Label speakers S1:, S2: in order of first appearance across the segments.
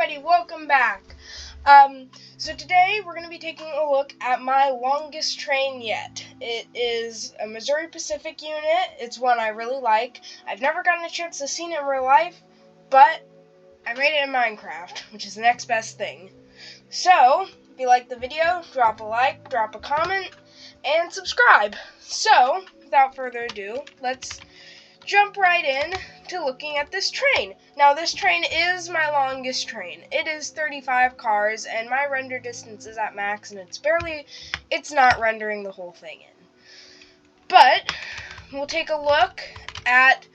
S1: everybody, welcome back. So today we're going to be taking a look at my longest train yet. It is a Missouri Pacific unit. It's one I really like. I've never gotten a chance to see it in real life, but I made it in Minecraft, which is the next best thing. So, if you like the video, drop a like, drop a comment, and subscribe. So, without further ado, let's jump right in to looking at this train. Now, this train is my longest train. It is 35 cars, and my render distance is at max, and it's not rendering the whole thing in. But, we'll take a look at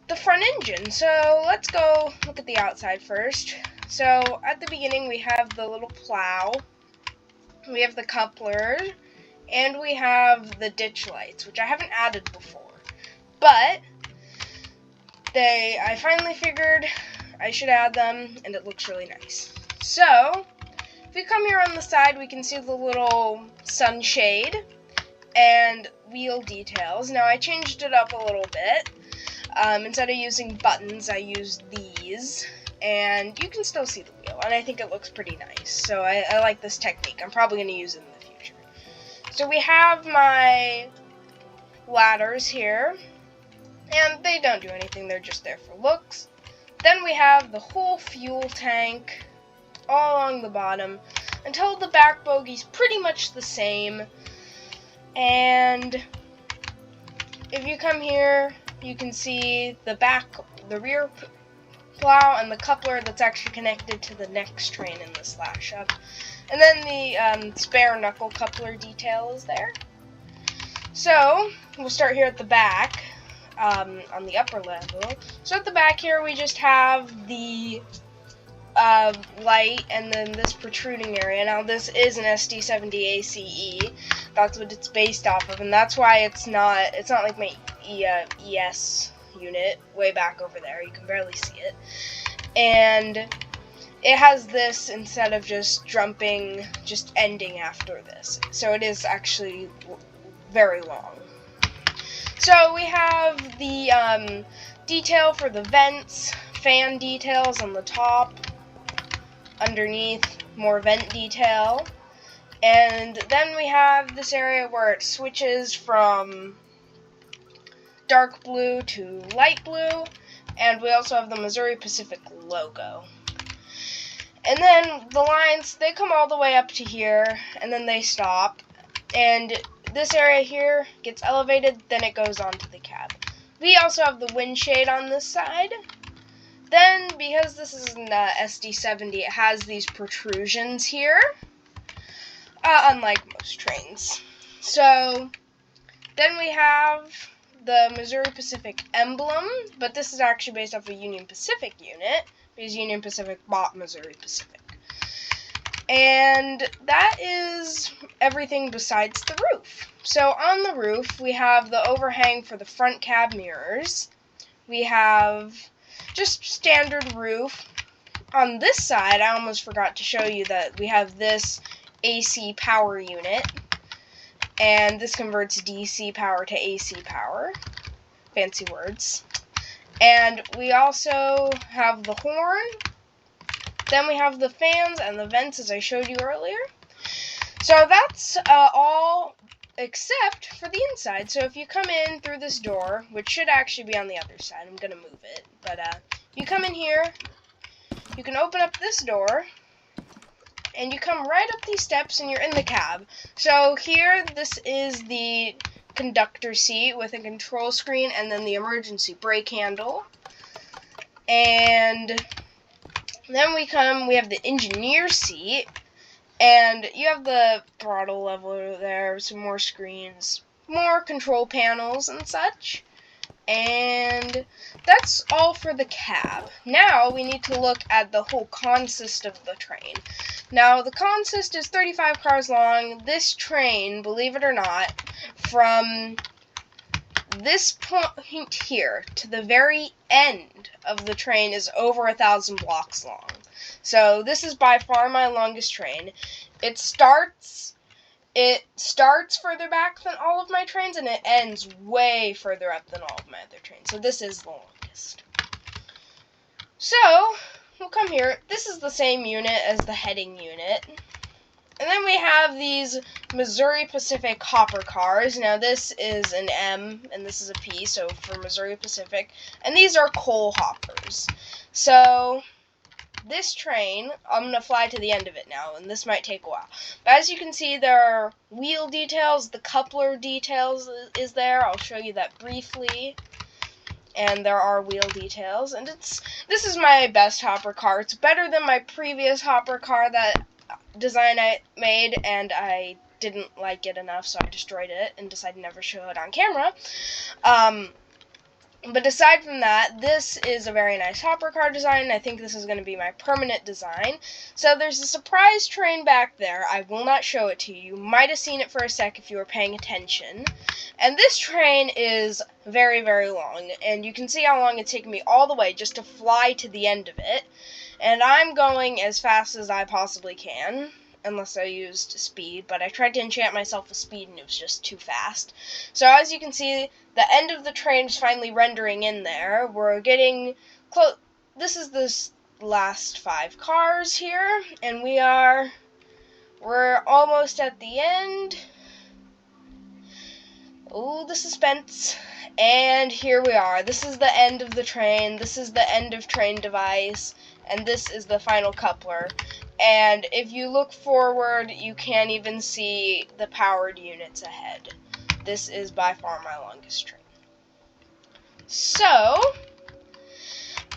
S1: the front engine. So, let's go look at the outside first. So, at the beginning, we have the little plow, we have the coupler, and we have the ditch lights, which I haven't added before. But I finally figured I should add them, and it looks really nice. So, if we come here on the side, we can see the little sunshade and wheel details. Now, I changed it up a little bit. Instead of using buttons, I used these, and you can still see the wheel, and I think it looks pretty nice. So, I like this technique. I'm probably going to use it in the future. So, we have my ladders here. And they don't do anything, they're just there for looks. Then we have the whole fuel tank all along the bottom until the back bogey's pretty much the same. And if you come here, you can see the rear plow and the coupler that's actually connected to the next train in the slash up. And then the spare knuckle coupler detail is there. So, we'll start here at the back. On the upper level. So at the back here we just have the light and then this protruding area. Now this is an SD70 ACE. That's what it's based off of, and that's why it's not like my ES unit way back over there. You can barely see it. And it has this instead of just ending after this. So it is actually very long. So we have the detail for the vents, fan details on the top, underneath more vent detail, and then we have this area where it switches from dark blue to light blue, and we also have the Missouri Pacific logo. And then the lines, they come all the way up to here, and then they stop, and this area here gets elevated, then it goes onto the cab. We also have the wind shade on this side. Then, because this is an SD70, it has these protrusions here, unlike most trains. So, then we have the Missouri Pacific emblem, but this is actually based off a Union Pacific unit, because Union Pacific bought Missouri Pacific. And that is everything besides the roof. So on the roof, we have the overhang for the front cab mirrors. We have just standard roof. On this side, I almost forgot to show you that we have this AC power unit. And this converts DC power to AC power. Fancy words. And we also have the horn. Then we have the fans and the vents, as I showed you earlier. So that's all except for the inside. So if you come in through this door, which should actually be on the other side, I'm going to move it. But you come in here, you can open up this door, and you come right up these steps, and you're in the cab. So here, this is the conductor seat with a control screen, and then the emergency brake handle. And then we have the engineer seat, and you have the throttle leveler there, some more screens, more control panels and such. And that's all for the cab. Now we need to look at the whole consist of the train. Now the consist is 35 cars long. This train, believe it or not, from this point here to the very end of the train is over 1,000 blocks long. So this is by far my longest train. It starts further back than all of my trains, and it ends way further up than all of my other trains. So this is the longest. So we'll come here. This is the same unit as the heading unit. And then we have these Missouri Pacific hopper cars. Now this is an M and this is a P, so for Missouri Pacific. And these are coal hoppers. So this train, I'm going to fly to the end of it now, and this might take a while. But as you can see, there are wheel details, the coupler details is there. I'll show you that briefly. And there are wheel details. And this is my best hopper car. It's better than my previous hopper car design I made, and I didn't like it enough, so I destroyed it and decided to never show it on camera. But aside from that, this is a very nice hopper car design. I think this is going to be my permanent design. So there's a surprise train back there. I will not show it to you. You might have seen it for a sec if you were paying attention. And this train is very, very long, and you can see how long it's taken me all the way just to fly to the end of it. And I'm going as fast as I possibly can, unless I used speed, but I tried to enchant myself with speed and it was just too fast. So as you can see, the end of the train is finally rendering in there. We're getting close. This is the last 5 cars here, and we're almost at the end. Oh, the suspense. And here we are. This is the end of the train. This is the end of train device. And this is the final coupler. And if you look forward, you can't even see the powered units ahead. This is by far my longest train. So,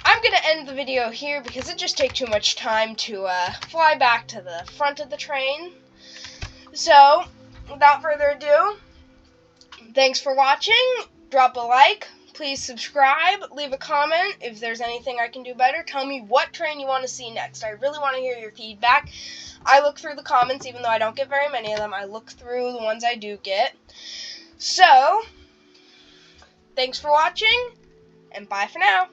S1: I'm going to end the video here because it just takes too much time to fly back to the front of the train. So, without further ado, thanks for watching. Drop a like. Please subscribe, leave a comment if there's anything I can do better. Tell me what train you want to see next. I really want to hear your feedback. I look through the comments, even though I don't get very many of them. I look through the ones I do get. So, thanks for watching, and bye for now.